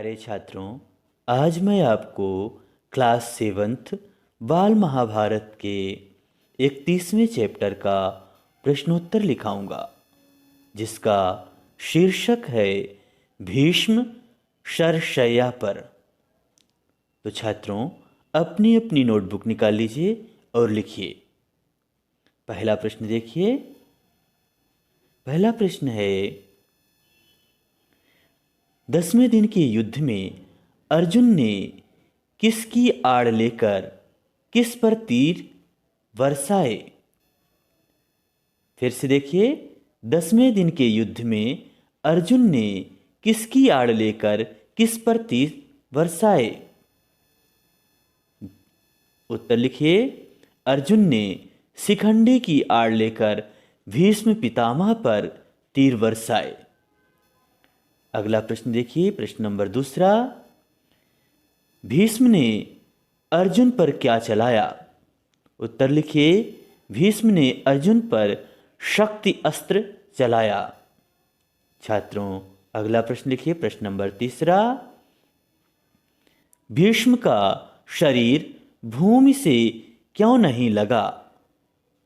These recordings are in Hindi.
प्यारे छात्रों, आज मैं आपको क्लास सेवन्थ बाल महाभारत के 31वें चैप्टर का प्रश्नोत्तर लिखाऊंगा, जिसका शीर्षक है भीष्म शरशय्या पर। तो छात्रों, अपनी अपनी नोटबुक निकाल लीजिए और लिखिए। पहला प्रश्न देखिए। पहला प्रश्न है, 10वें दिन के युद्ध में अर्जुन ने किसकी आड़ लेकर किस पर तीर बरसाए? फिर से देखिए, 10वें दिन के युद्ध में अर्जुन ने किसकी आड़ लेकर किस पर तीर बरसाए? उत्तर लिखिए। अर्जुन ने शिखंडी की आड़ लेकर भीष्म पितामह पर तीर बरसाए। अगला प्रश्न देखिए, प्रश्न नंबर दूसरा। भीष्म ने अर्जुन पर क्या चलाया? उत्तर लिखिए। भीष्म ने अर्जुन पर शक्ति अस्त्र चलाया। छात्रों, अगला प्रश्न लिखिए, प्रश्न नंबर तीसरा। भीष्म का शरीर भूमि से क्यों नहीं लगा?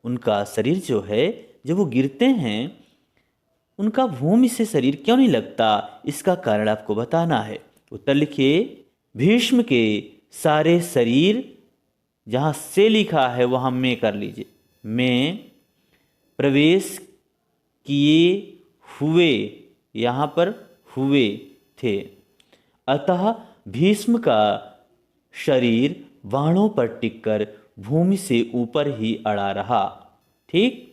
उनका शरीर जो है, जब वो गिरते हैं, उनका भूमि से शरीर क्यों नहीं लगता, इसका कारण आपको बताना है। उत्तर लिखिए। भीष्म के सारे शरीर, जहाँ से लिखा है वहाँ में कर लीजिए, में प्रवेश किए हुए, यहाँ पर हुए थे, अतः भीष्म का शरीर बाणों पर टिककर भूमि से ऊपर ही अड़ा रहा। ठीक,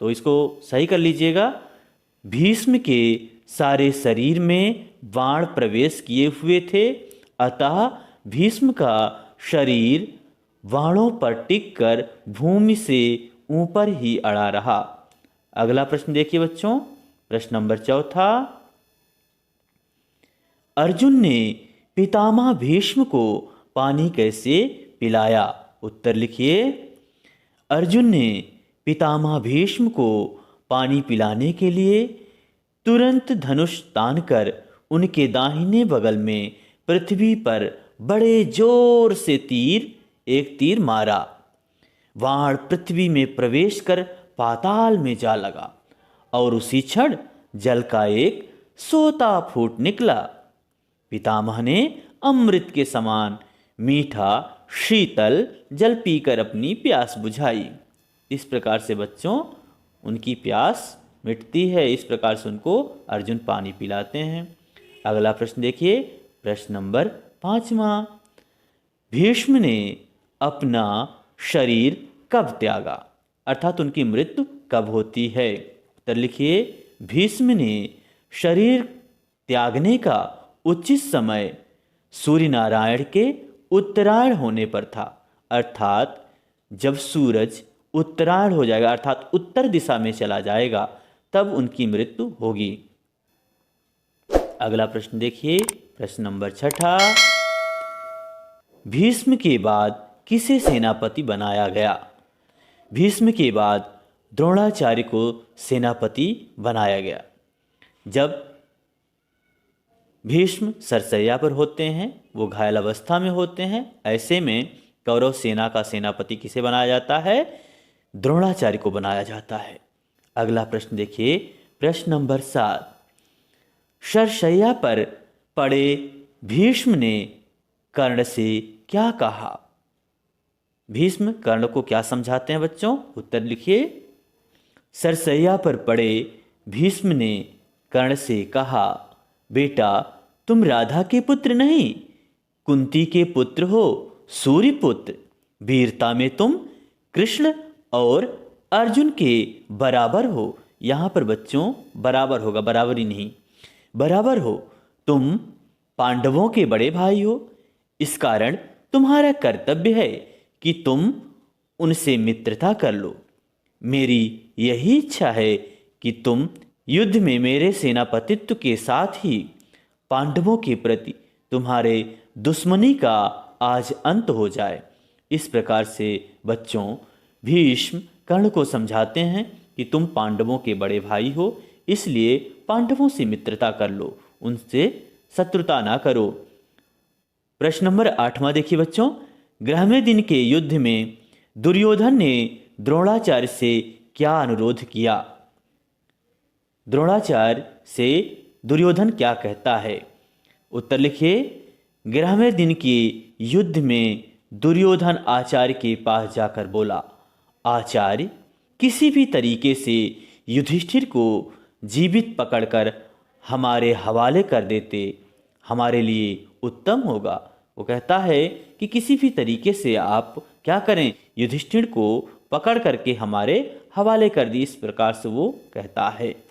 तो इसको सही कर लीजिएगा। भीष्म के सारे शरीर में बाण प्रवेश किए हुए थे, अतः भीष्म का शरीर बाणों पर टिककर भूमि से ऊपर ही अड़ा रहा। अगला प्रश्न देखिए बच्चों, प्रश्न नंबर चौथा। अर्जुन ने पितामह भीष्म को पानी कैसे पिलाया? उत्तर लिखिए। अर्जुन ने पितामह भीष्म को पानी पिलाने के लिए तुरंत धनुष तानकर उनके दाहिने बगल में पृथ्वी पर बड़े जोर से एक तीर मारा। बाण पृथ्वी में प्रवेश कर पाताल में जा लगा और उसी क्षण जल का एक सोता फूट निकला। पितामह ने अमृत के समान मीठा शीतल जल पीकर अपनी प्यास बुझाई। इस प्रकार से बच्चों उनकी प्यास मिटती है। इस प्रकार से उनको अर्जुन पानी पिलाते हैं। अगला प्रश्न देखिए, प्रश्न नंबर 5वां। भीष्म ने अपना शरीर कब त्यागा, अर्थात उनकी मृत्यु कब होती है? उत्तर लिखिए। भीष्म ने शरीर त्यागने का उचित समय सूर्य नारायण के उत्तरायण होने पर था, अर्थात जब सूरज उत्तरायण हो जाएगा, अर्थात उत्तर दिशा में चला जाएगा, तब उनकी मृत्यु होगी। अगला प्रश्न देखिए, प्रश्न नंबर 6। भीष्म के बाद किसे सेनापति बनाया गया? भीष्म के बाद द्रोणाचार्य को सेनापति बनाया गया। जब भीष्म सरसैया पर होते हैं, वो घायल अवस्था में होते हैं, ऐसे में कौरव सेना का सेनापति किसे बनाया जाता है? द्रोणाचार्य को बनाया जाता है। अगला प्रश्न देखिए, प्रश्न नंबर 7। शरशय्या पर पड़े भीष्म ने कर्ण से क्या कहा? भीष्म कर्ण को क्या समझाते हैं बच्चों? उत्तर लिखिए। सरसैया पर पड़े भीष्म ने कर्ण से कहा, बेटा तुम राधा के पुत्र नहीं, कुंती के पुत्र हो, सूर्य पुत्र। वीरता में तुम कृष्ण और अर्जुन के बराबर हो। यहाँ पर बच्चों बराबर होगा, बराबरी नहीं, बराबर हो। तुम पांडवों के बड़े भाई हो, इस कारण तुम्हारा कर्तव्य है कि तुम उनसे मित्रता कर लो। मेरी यही इच्छा है कि तुम युद्ध में मेरे सेनापतित्व के साथ ही पांडवों के प्रति तुम्हारे दुश्मनी का आज अंत हो जाए। इस प्रकार से बच्चों भीष्म कर्ण को समझाते हैं कि तुम पांडवों के बड़े भाई हो, इसलिए पांडवों से मित्रता कर लो, उनसे शत्रुता ना करो। प्रश्न नंबर 8वां देखिए बच्चों, ग्रहमें दिन के युद्ध में दुर्योधन ने द्रोणाचार्य से क्या अनुरोध किया? द्रोणाचार्य से दुर्योधन क्या कहता है? उत्तर लिखिए। ग्रहमें दिन के युद्ध में दुर्योधन आचार्य के पास जाकर बोला, आचार्य, किसी भी तरीके से युधिष्ठिर को जीवित पकड़कर हमारे हवाले कर देते हमारे लिए उत्तम होगा। वो कहता है कि किसी भी तरीके से आप क्या करें, युधिष्ठिर को पकड़ करके हमारे हवाले कर दी, इस प्रकार से वो कहता है।